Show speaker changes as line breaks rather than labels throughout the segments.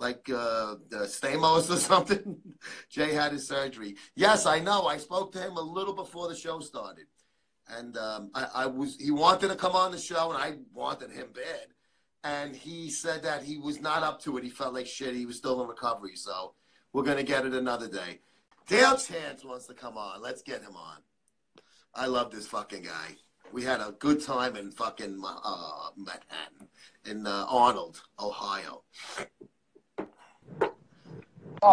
like the Stamos or something. Jay had his surgery. Yes, I know. I spoke to him a little before the show started. And he wanted to come on the show, and I wanted him bad. And he said that he was not up to it. He felt like shit. He was still in recovery. So we're going to get it another day. Dale Chance wants to come on. Let's get him on. I love this fucking guy. We had a good time in fucking Manhattan, in Arnold, Ohio.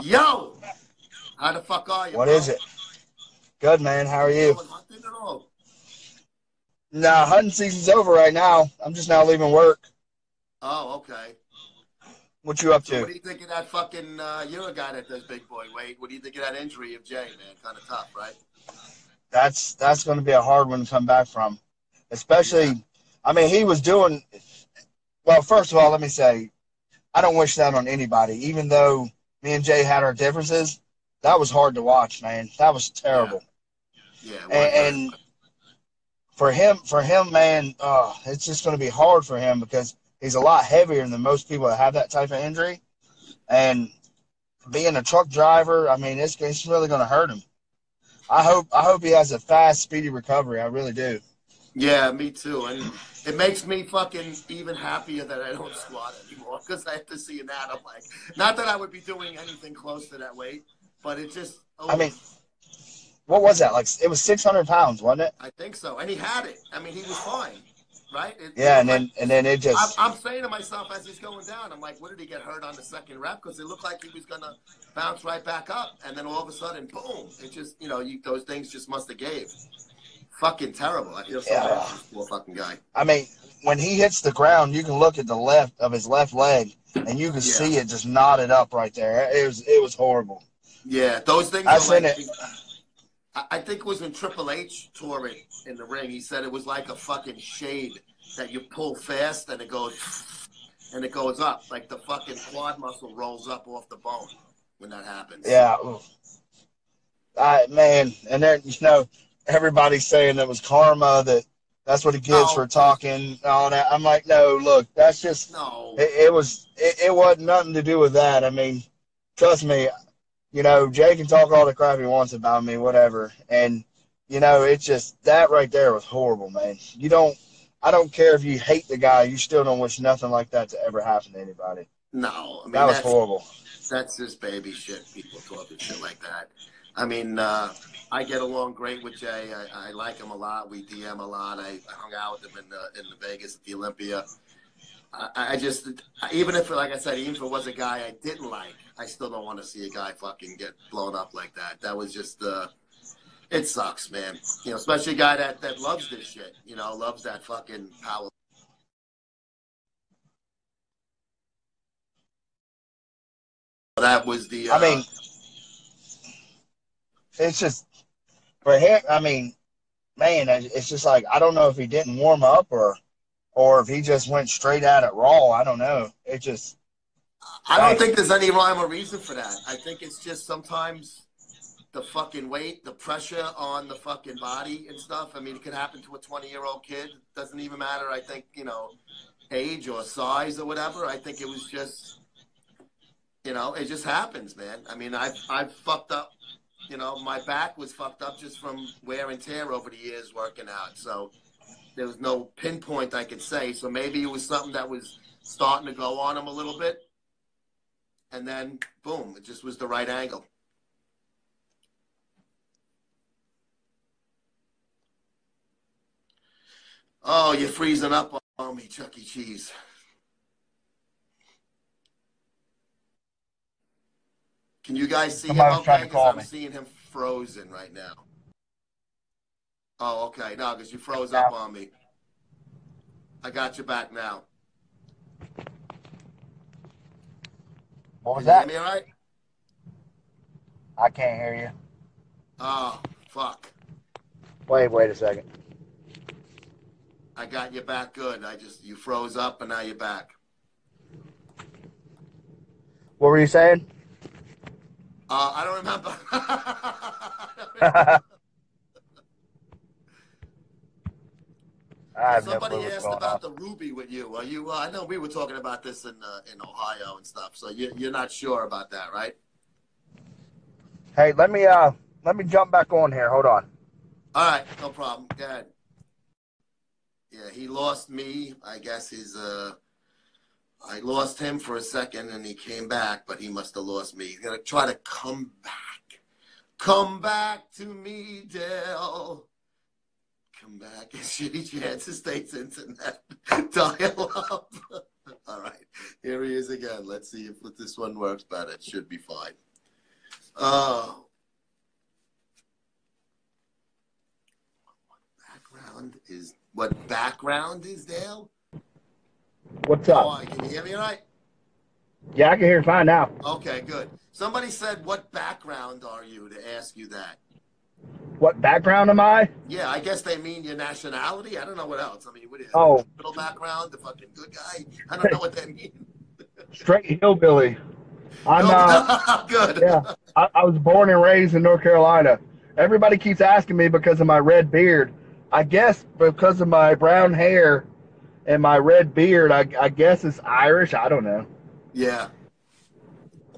Yo! How the fuck are you,
What
bro?
is it? Good, man. How are you?
Hunting at all?
Nah, hunting season's over right now. I'm just now leaving work.
Oh, okay.
What you up
So
to?
what do you think of that fucking, you're a guy that does big boy weight. What do you think of that injury of Jay, man? Kind of tough, right?
That's going to be a hard one to come back from. Especially, I mean, he was doing, well, first of all, let me say, I don't wish that on anybody. Even though me and Jay had our differences, that was hard to watch, man. That was terrible.
Yeah,
and for him, man, it's just going to be hard for him because he's a lot heavier than most people that have that type of injury. And being a truck driver, I mean, it's really going to hurt him. I hope he has a fast, speedy recovery. I really do.
Yeah, me too. And it makes me fucking even happier that I don't squat anymore because I have to see that. I'm like, not that I would be doing anything close to that weight, but it just. Oh,
I mean, what was that? Like, it was 600 pounds, wasn't it?
I think so. And he had it. I mean, he was fine, right?
Yeah, and then it just.
I'm saying to myself as he's going down, I'm like, what did he get hurt on the second rep? Because it looked like he was gonna bounce right back up, and then all of a sudden, boom! It just, those things just must have gave. Fucking terrible. I feel so bad for this poor fucking guy.
I mean, when he hits the ground, you can look at the left of his left leg, and you can see it just knotted up right there. It was horrible.
Yeah, those things
I've
are
seen
like.
it.
I think it was when Triple H tore it in the ring. He said it was like a fucking shade that you pull fast and it goes up. Like the fucking quad muscle rolls up off the bone when that happens.
Yeah. Man, and then, everybody's saying it was karma, that's what he gets for talking, all that. I'm like, no, look, that's just, it wasn't nothing to do with that. I mean, trust me, Jay can talk all the crap he wants about me, whatever. And, it's just, that right there was horrible, man. I don't care if you hate the guy, you still don't wish nothing like that to ever happen to anybody.
No, I mean,
that was horrible.
That's just baby shit, people talking shit like that. I mean, I get along great with Jay. I like him a lot. We DM a lot. I hung out with him in the Vegas at the Olympia. I just, even if, like I said, even if it was a guy I didn't like, I still don't want to see a guy fucking get blown up like that. That was just, it sucks, man. Especially a guy that loves this shit, loves that fucking power. That was the,
I mean, it's just, for him, I mean, man, it's just like, I don't know if he didn't warm up or if he just went straight at it raw. I don't know. It just.
I don't think there's any rhyme or reason for that. I think it's just sometimes the fucking weight, the pressure on the fucking body and stuff. I mean, it could happen to a 20-year-old kid. It doesn't even matter, I think, age or size or whatever. I think it was just, it just happens, man. I mean, I've fucked up. My back was fucked up just from wear and tear over the years working out. So there was no pinpoint I could say. So maybe it was something that was starting to go on him a little bit. And then, boom, it just was the right angle. Oh, you're freezing up on me, Chuck E. Cheese. Can you guys see him okay? Because I'm seeing him frozen right now. Oh, okay. No, because you froze up on me. I got you back now.
What was that?
Can you hear me all right?
I can't hear you.
Oh, fuck.
Wait a second.
I got you back good. You froze up and now you're back.
What were you saying?
I don't remember.
I have no
Somebody
clue what's
asked
going on.
about the Ruby with you. Are you? I know we were talking about this in Ohio and stuff. So you're not sure about that, right?
Hey, let me jump back on here. Hold on.
All right, no problem. Go ahead. Yeah, he lost me. I guess I lost him for a second, and he came back, but he must have lost me. He's gonna try to come back. Come back to me, Dale. Come back. Shitty chances, state's internet. Dial up. All right, here he is again. Let's see if this one works better. It should be fine. Oh. What background is, Dale?
What's up?
Oh, can you hear me all right?
Yeah, I can hear fine now.
Okay, good. Somebody said, what background are you, to ask you that.
What background am I?
Yeah, I guess they mean your nationality. I don't know what else. I mean, what is
Oh.
middle background, the fucking good guy? I don't know what that means.
Straight hillbilly. I'm
good.
Yeah, I was born and raised in North Carolina. Everybody keeps asking me because of my red beard. I guess because of my brown hair and my red beard, I guess it's Irish. I don't know.
Yeah.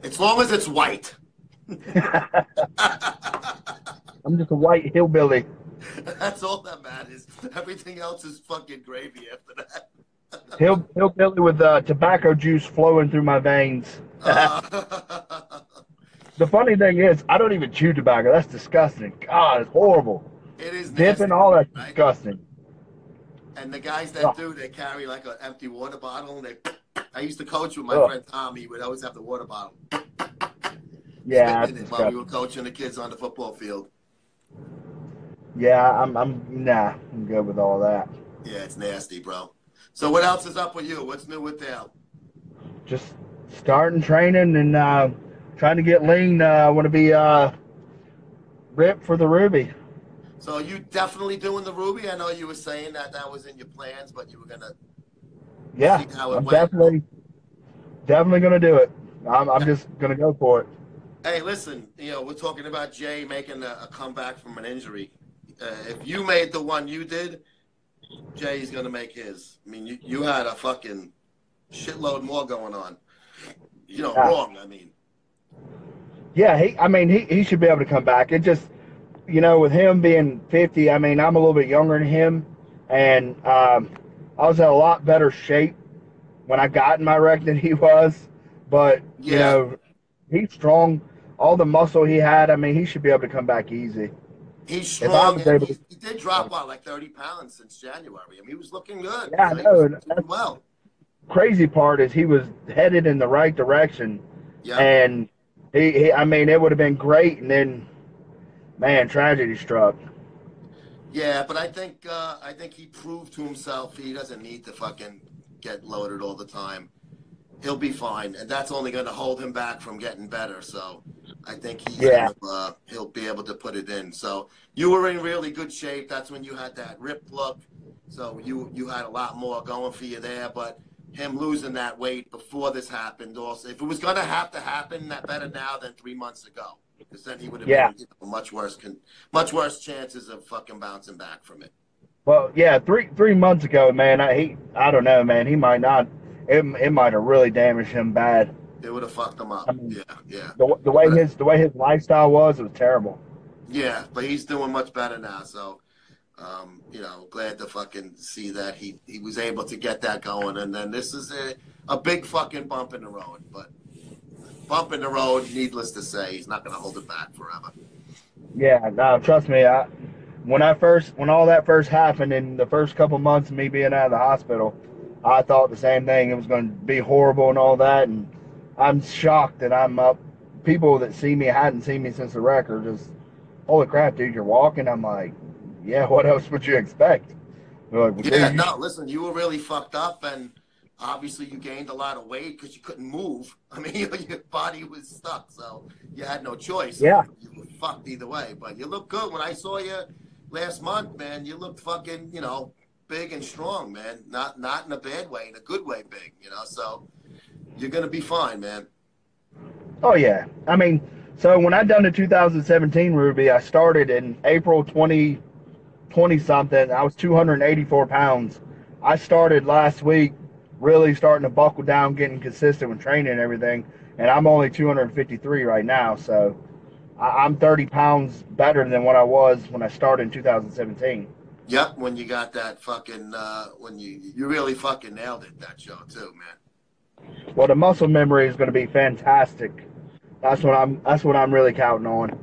As long as it's white.
I'm just a white hillbilly.
That's all that matters. Everything else is fucking gravy after that.
Hillbilly with tobacco juice flowing through my veins. The funny thing is, I don't even chew tobacco. That's disgusting. God, it's horrible.
It is
Dipping,
nasty,
all that's
right?
disgusting.
And the guys that do, they carry like an empty water bottle. And I used to coach with my friend Tom. He would always have the water bottle.
Yeah,
while we were coaching the kids on the football field.
Yeah, I'm good with all that.
Yeah, it's nasty, bro. So what else is up with you? What's new with Dale?
Just starting training and trying to get lean. I want to be ripped for the Ruby.
So are you definitely doing the Ruby? I know you were saying that was in your plans, but you were gonna.
Yeah,
see how it
I'm
went.
definitely gonna do it. I'm just gonna go for it.
Hey, listen, we're talking about Jay making a comeback from an injury. If you made the one you did, Jay's gonna make his. I mean, you had a fucking shitload more going on. Wrong. I mean.
Yeah, he should be able to come back. It just, with him being 50, I mean, I'm a little bit younger than him, and I was in a lot better shape when I got in my wreck than he was. But he's strong. All the muscle he had, I mean, he should be able to come back easy.
He's strong, and he did drop, like 30 pounds since January. I mean, he was looking good.
Yeah, I know.
He was doing well.
Crazy part is he was headed in the right direction. Yeah. And I mean, it would have been great, and then, man, tragedy struck.
Yeah, but I think he proved to himself he doesn't need to fucking get loaded all the time. He'll be fine, and that's only going to hold him back from getting better. So I think he'll be able to put it in. So you were in really good shape. That's when you had that ripped look. So you had a lot more going for you there. But him losing that weight before this happened also, if it was going to happen, that better now than 3 months ago. Because then he would have been much worse chances of fucking bouncing back from it.
Well, yeah, 3 months ago, man, I don't know, man. He might not. It might have really damaged him bad.
It would have fucked him up. I mean, yeah.
The way his lifestyle was, it was terrible.
Yeah, but he's doing much better now. So, glad to fucking see that he was able to get that going. And then this is a big fucking bump in the road. But bump in the road, needless to say, he's not going to hold it back forever.
Yeah, no, trust me. When all that first happened, in the first couple months of me being out of the hospital, I thought the same thing. It was going to be horrible and all that, and I'm shocked that I'm up. People that see me hadn't seen me since the wreck are just, holy crap, dude, you're walking. I'm like, yeah, what else would you expect? They're like, well,
listen, you were really fucked up, and obviously you gained a lot of weight because you couldn't move. I mean, your body was stuck, so you had no choice.
Yeah.
You were fucked either way, but you look good. When I saw you last month, man, you looked fucking, big and strong, man. Not in a bad way, in a good way big, so you're going to be fine, man.
Oh, yeah. I mean, so when I done the 2017 Ruby, I started in April 2017, 20-something. I was 284 pounds. I started last week really starting to buckle down, getting consistent with training and everything, and I'm only 253 right now, so I'm 30 pounds better than what I was when I started in 2017.
Yep, when you got that fucking, when you really fucking nailed it, that show too, man.
Well, the muscle memory is going to be fantastic. That's what I'm really counting on.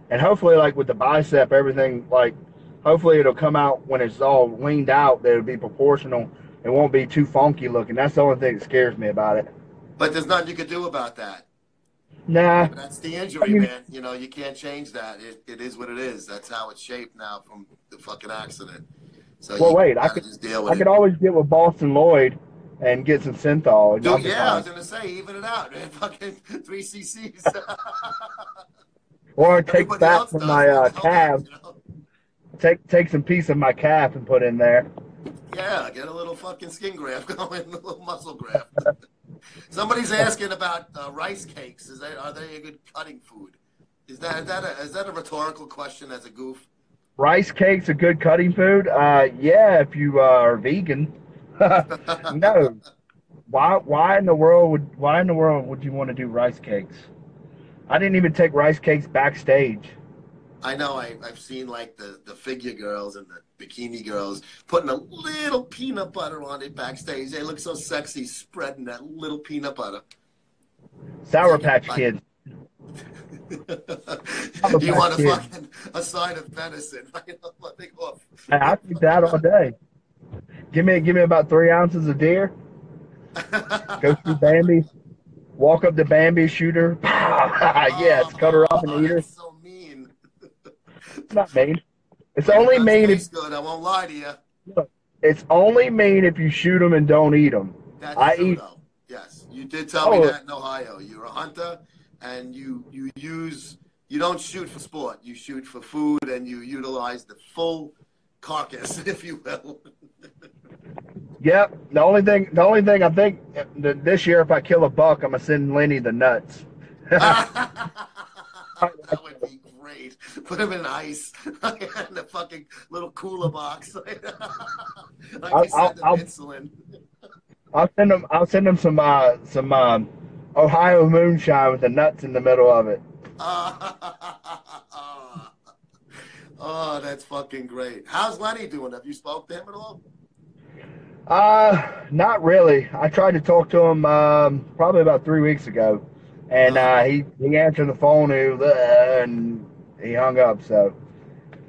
And hopefully, like with the bicep, everything, like, hopefully it'll come out when it's all leaned out, that it'll be proportional. It won't be too funky looking. That's the only thing that scares me about it.
But there's nothing you could do about that.
Nah.
That's the injury, man. You know, you can't change that. It is what it is. That's how it's shaped now from the fucking accident. So
well, wait, I could always get with Boston Lloyd and get some synthol.
Dude, yeah, I was gonna say, even it out, man. Fucking 3 cc's.
Or take fat from my calves. You know? Take some piece of my calf and put in there.
Yeah, get a little fucking skin graft going, a little muscle graft. Somebody's asking about rice cakes. Are they a good cutting food? Is that a rhetorical question as a goof?
Rice cakes a good cutting food? Yeah, if you are vegan. No. Why in the world would you want to do rice cakes? I didn't even take rice cakes backstage.
I know. I've seen like the figure girls and the bikini girls putting a little peanut butter on it backstage. They look so sexy spreading that little peanut butter.
Sour Patch Kids.
You want a side of venison?
I eat that all day. Give me about 3 ounces of deer. Go through Bambi. Walk up to Bambi, shoot her. Yes, cut her up and eat her.
That's so mean.
It's not mean. It's only mean if
good. I won't lie to you.
Look, it's only mean if you shoot them and don't eat them.
That's true, though. Yes, you did tell me that in Ohio. You're a hunter, and you don't shoot for sport. You shoot for food, and you utilize the full carcass, if you will.
Yep. The only thing I think this year, if I kill a buck, I'm gonna send Lenny the nuts.
That would be great. Put him in ice in the fucking little cooler box. Insulin.
I'll send him some Ohio moonshine with the nuts in the middle of it.
Oh, that's fucking great. How's Lenny doing? Have you spoke to him at all?
Not really. I tried to talk to him probably about 3 weeks ago, and he answered the phone and he hung up. So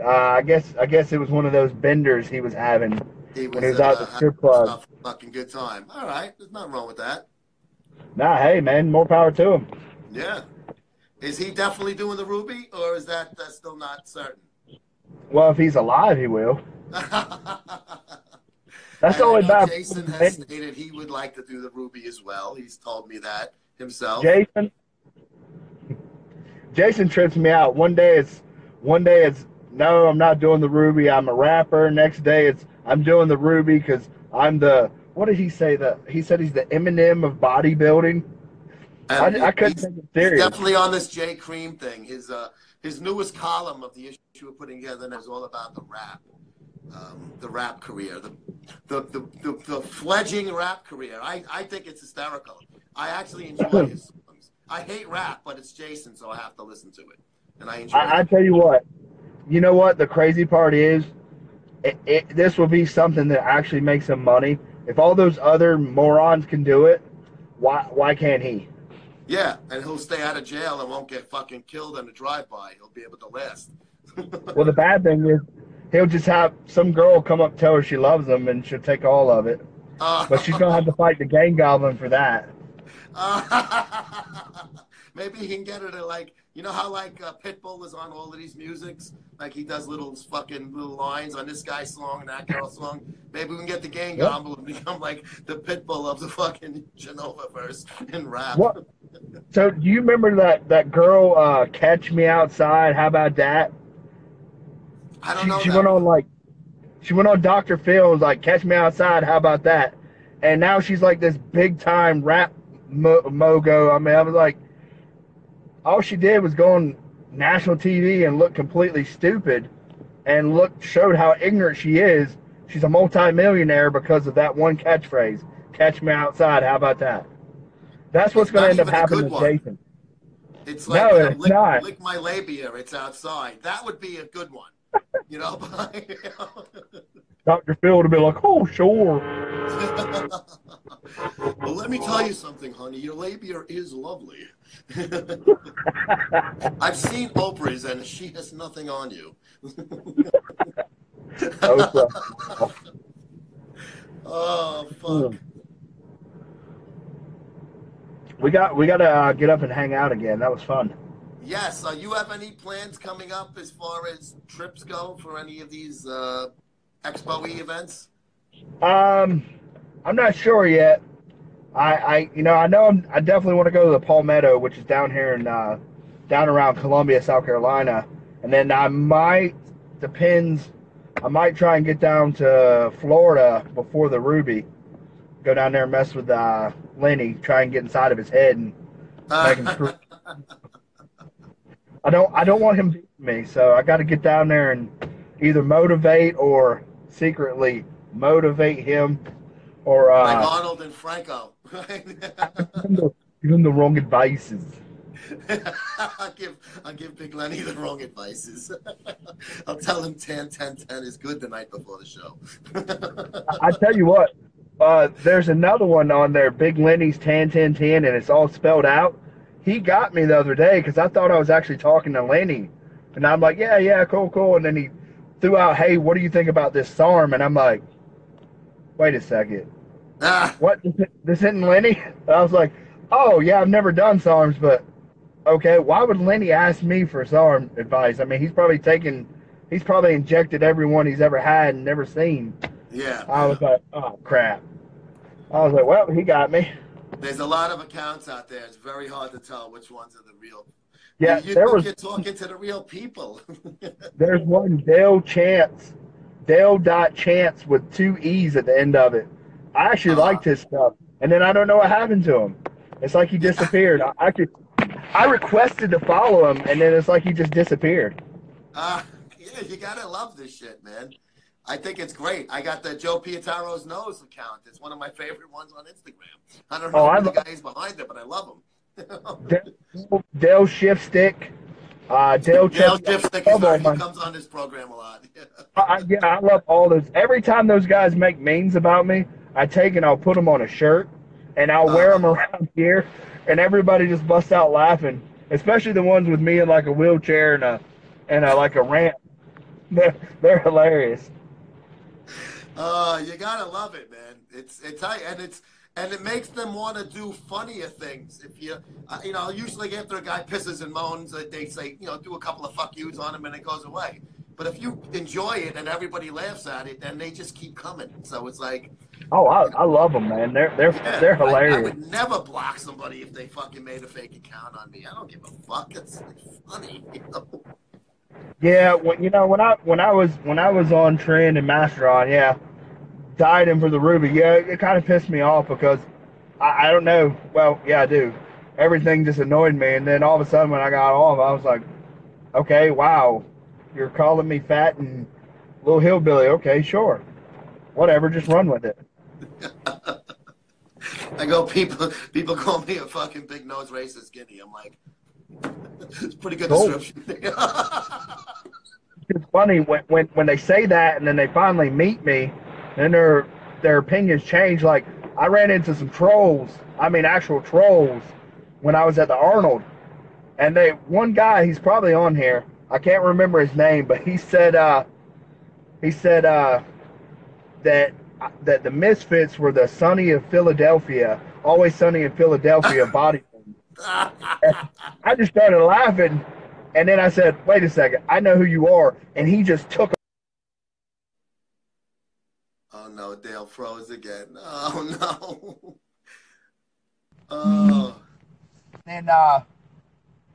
I guess it was one of those benders he was having when he was out at the strip club.
Fucking good time. All right, there's nothing wrong with that.
Nah, hey man, more power to him.
Yeah. Is he definitely doing the Ruby, or is that still not certain?
Well, if he's alive, he will. That's the only bad.
Jason has stated he would like to do the Ruby as well. He's told me that himself.
Jason trips me out. One day it's no, I'm not doing the Ruby. I'm a rapper. Next day it's I'm doing the Ruby because I'm the. What did he say? He said he's the Eminem of bodybuilding. I couldn't take it serious.
He's definitely on this J. Cream thing. His newest column of the issue we're putting together is all about the rap career, the fledgling rap career. I think it's hysterical. I actually enjoy his songs. I hate rap, but it's Jason, so I have to listen to it, and I enjoy it.
I tell you what, the crazy part is, this will be something that actually makes him money. If all those other morons can do it, why can't he?
Yeah, and he'll stay out of jail and won't get fucking killed in a drive-by. He'll be able to last.
Well, the bad thing is, he'll just have some girl come up, tell her she loves him, and she'll take all of it. But she's going to have to fight the gang goblin for that.
Maybe he can get her to, like, you know how, like, Pitbull is on all of these musics? Like, he does little lines on this guy's song and that girl's song. Maybe we can get the gang goblin to become, like, the Pitbull of the fucking Genova verse in rap.
What? So, do you remember that girl, Catch Me Outside? How about that?
I don't know.
She went on Dr. Phil and was like, Catch Me Outside, how about that? And now she's like this big time rap mogo. I mean, I was like, all she did was go on national TV and look completely stupid. and showed how ignorant she is. She's a multi-millionaire because of that one catchphrase. Catch me outside. How about that? That's what's
It's
going to
not
end up
even a
happening
good
to
one.
Jason.
It's like
No, it's not.
lick my labia. It's outside. That would be a good one. You know,
Dr. Phil would be like, oh, sure.
Well, let me tell you something, honey. Your labia is lovely. I've seen Oprah's, and she has nothing on you. Oh, fuck.
We got to get up and hang out again. That was fun.
Yes. You have any plans coming up as far as trips go for any of these Expo-y events?
I'm not sure yet. I know I definitely want to go to the Palmetto, which is down here in down around Columbia, South Carolina, and then I might try and get down to Florida before the Ruby. Go down there and mess with Lenny, try and get inside of his head and make him screw. I don't want him beating me, so I got to get down there and either motivate or secretly motivate him, or
like Arnold and Franco.
give him the wrong advices.
I'll give Big Lenny the wrong advices. I'll tell him 10-10-10 is good the night before the show.
I tell you what, there's another one on there, Big Lenny's 10-10-10, and it's all spelled out. He got me the other day because I thought I was actually talking to Lenny, and I'm like, yeah, cool, and then he threw out, hey, what do you think about this SARM? And I'm like, wait a second. What? This isn't Lenny? I was like, oh, yeah, I've never done SARMs, but okay, why would Lenny ask me for SARM advice? I mean, he's probably injected everyone he's ever had and never seen.
Yeah.
I was like, oh, crap. I was like, well, he got me.
There's a lot of accounts out there. It's very hard to tell which ones are the real.
Yeah,
you're talking to the real people.
There's one, Dale.Chance with 2 E's at the end of it. I actually liked his stuff. And then I don't know what happened to him. It's like he disappeared. I requested to follow him, and then it's like he just disappeared.
Yeah, you got to love this shit, man. I think it's great. I got the Joe Pietaro's Nose account. It's one of my favorite ones on Instagram. I don't know who the guy is behind it, but I love him.
Dale Shiftstick. Dale
Shiftstick is right. He comes on this program a lot.
I love all those. Every time those guys make memes about me, I take and I'll put them on a shirt, and I'll wear them around here, and everybody just busts out laughing, especially the ones with me in like a wheelchair and like a ramp. They're hilarious.
You gotta love it, man. And it makes them want to do funnier things. If usually after a guy pisses and moans, they say, do a couple of fuck yous on him and it goes away. But if you enjoy it and everybody laughs at it, then they just keep coming. So it's like,
I love them, man. They're hilarious.
I would never block somebody if they fucking made a fake account on me. I don't give a fuck. It's funny.
Yeah, when I was on Trend and Masteron, died him for the Ruby. Yeah, it kind of pissed me off because I don't know. Well, yeah, I do. Everything just annoyed me, and then all of a sudden when I got off, I was like, okay, wow, you're calling me fat and little hillbilly. Okay, sure, whatever, just run with it.
I go, people call me a fucking big nose racist skinny. I'm like, it's a pretty good description.
It's funny when they say that and then they finally meet me, and their opinions change. Like, I ran into some trolls, actual trolls, when I was at the Arnold, and one guy, he's probably on here, I can't remember his name, but he said that the Misfits were the Sunny of Philadelphia, Always Sunny in Philadelphia bodybuilders. I just started laughing, and then I said, wait a second, I know who you are, and he just took.
Oh no, Dale froze again. Oh no. Oh.
And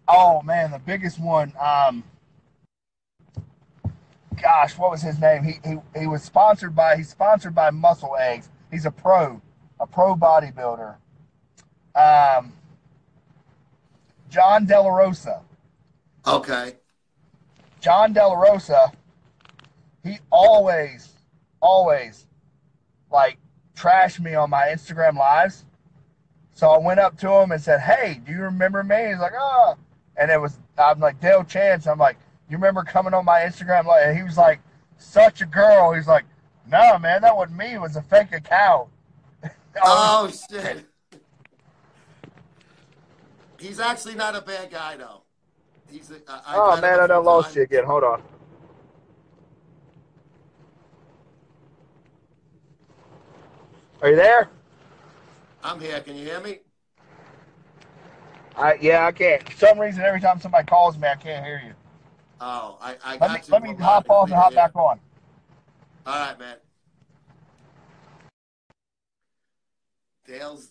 oh man, the biggest one. Gosh, what was his name? He was sponsored by. He's sponsored by Muscle Eggs. He's a pro bodybuilder. John De La Rosa.
Okay.
John De La Rosa he always, like, trashed me on my Instagram lives. So I went up to him and said, "Hey, do you remember me?" He's like, "Oh," and I'm like, "Dale Chance." I'm like, "You remember coming on my Instagram live?" And he was like, "Such a girl." He's like, "No, man, that wasn't me. It was a fake account."
Oh shit. He's actually not a bad guy though.
Oh man, I done lost you again. Hold on. Are you there?
I'm here. Can you hear me?
Yeah, I can't. For some reason, every time somebody calls me, I can't hear you.
Oh, I got you.
Let me hop off and hop back on.
All right, man. Dale's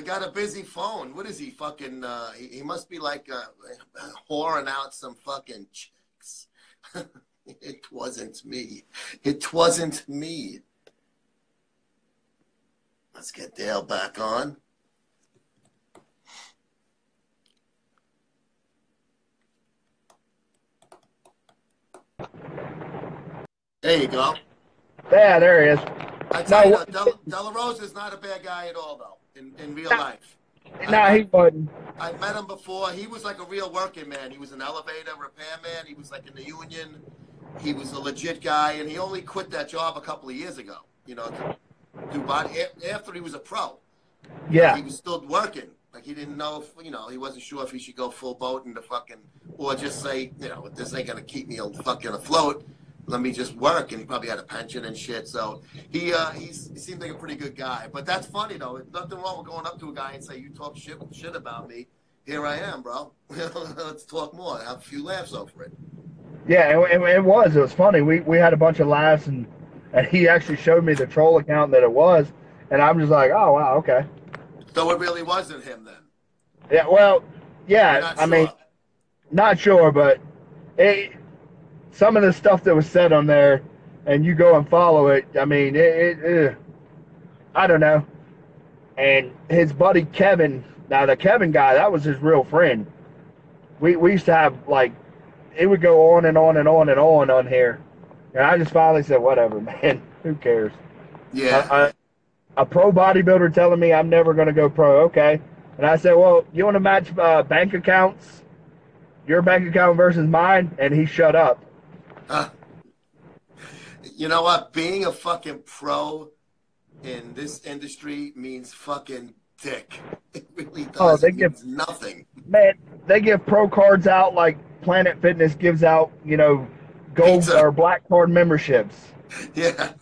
got a busy phone. What is he fucking? He must be like whoring out some fucking chicks. It wasn't me. It wasn't me. Let's get Dale back on. There you go.
Yeah, there he is.
I tell you, Delray Rose is not a bad guy at all, though, in real life.
No, he wasn't.
I met him before. He was like a real working man. He was an elevator repairman. He was like in the union. He was a legit guy, and he only quit that job a couple of years ago, you know, to do body after he was a pro.
Yeah.
He was still working. Like, he didn't know if, you know, he wasn't sure if he should go full boat into fucking, or just say, you know, this ain't going to keep me fucking afloat. Let me just work. And he probably had a pension and shit. So he seemed like a pretty good guy. But that's funny, though. Nothing wrong with going up to a guy and say, you talk shit about me. Here I am, bro. Let's talk more. Have a few laughs over it.
Yeah, it was funny. We had a bunch of laughs, and he actually showed me the troll account that it was. And I'm just like, oh, wow, okay.
So it really wasn't him then?
Yeah, well, yeah. I mean, not sure, but some of the stuff that was said on there, and you go and follow it, I mean, I don't know. And his buddy Kevin, now the Kevin guy, that was his real friend. We used to have, like, it would go on and on and on and on here. And I just finally said, whatever, man. Who cares?
Yeah.
A pro bodybuilder telling me I'm never going to go pro. Okay. And I said, well, you want to match bank accounts? Your bank account versus mine? And he shut up.
You know what? Being a fucking pro in this industry means fucking dick. It really does. Oh, it means nothing.
Man, they give pro cards out like Planet Fitness gives out, you know, gold Pizza. Or black card memberships.
Yeah.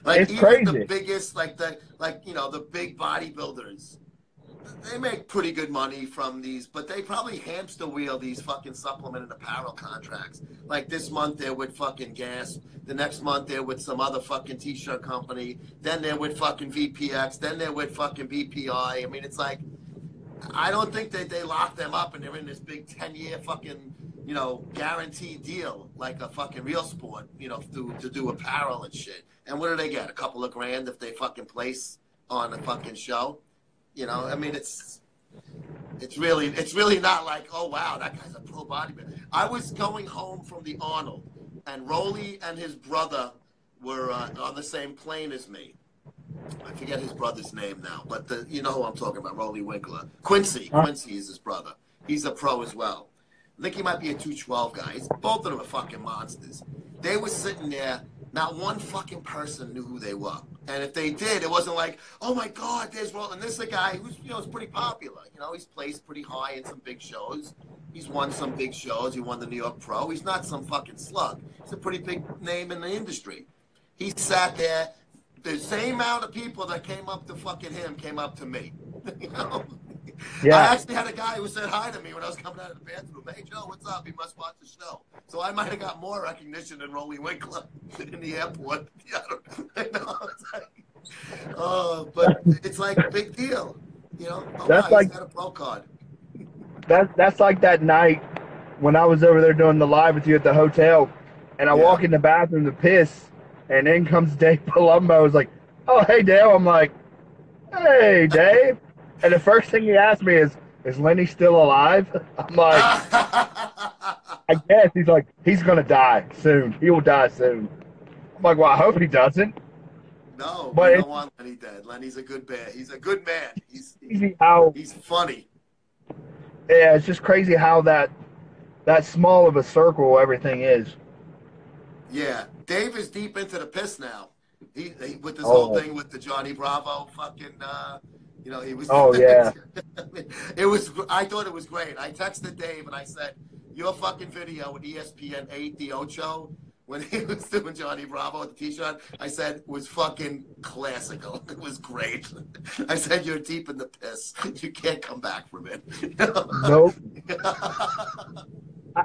Like,
it's
even
crazy.
The biggest, you know, the big bodybuilders, they make pretty good money from these, but they probably hamster wheel these fucking supplement and apparel contracts. Like, this month they're with fucking Gasp, the next month they're with some other fucking t-shirt company, then they're with fucking VPX, then they're with fucking BPI. I mean, it's like, I don't think that they lock them up and they're in this big 10-year fucking, you know, guaranteed deal like a fucking Real Sport, you know, to do apparel and shit. And what do they get? A couple of grand if they fucking place on a fucking show? You know, I mean, it's really not like, oh, wow, that guy's a pro bodybuilder. I was going home from the Arnold, and Rolly and his brother were on the same plane as me. I forget his brother's name now, but you know who I'm talking about, Rolly Winkler. Quincy is his brother. He's a pro as well. I think he might be a 212 guy. Both of them are fucking monsters. They were sitting there. Not one fucking person knew who they were. And if they did, it wasn't like, oh my God, there's Rolly. And this is a guy who's, you know, is pretty popular. You know, he's placed pretty high in some big shows. He's won some big shows. He won the New York Pro. He's not some fucking slug. He's a pretty big name in the industry. He sat there. The same amount of people that came up to fucking him came up to me. You know? Yeah. I actually had a guy who said hi to me when I was coming out of the bathroom. Hey, Joe, what's up? You must watch the show. So I might have got more recognition than Rolly Winkler in the airport. Yeah, I know. But it's like a big deal. You know? Oh, that's wow, he's got a pro card.
That's like that night when I was over there doing the live with you at the hotel, and I walk in the bathroom to piss, and in comes Dave Palumbo. He's like, oh, hey, Dale. I'm like, hey, Dave. And the first thing he asked me is Lenny still alive? I'm like, I guess. He's like, he's going to die soon. He will die soon. I'm like, well, I hope he doesn't.
No,
but
we don't want Lenny dead. Lenny's a good man. He's a good man. He's funny.
Yeah, it's just crazy how that small of a circle everything is.
Yeah, Dave is deep into the piss now. He with this whole thing with the Johnny Bravo fucking. You know, he was.
Oh yeah.
It was. I thought it was great. I texted Dave and I said, "Your fucking video with ESPN 8, the Ocho, when he was doing Johnny Bravo with the T-shirt, I said was fucking classical. It was great. I said you're deep in the piss. You can't come back from it."
Nope.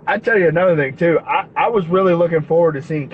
I tell you another thing too. I was really looking forward to seeing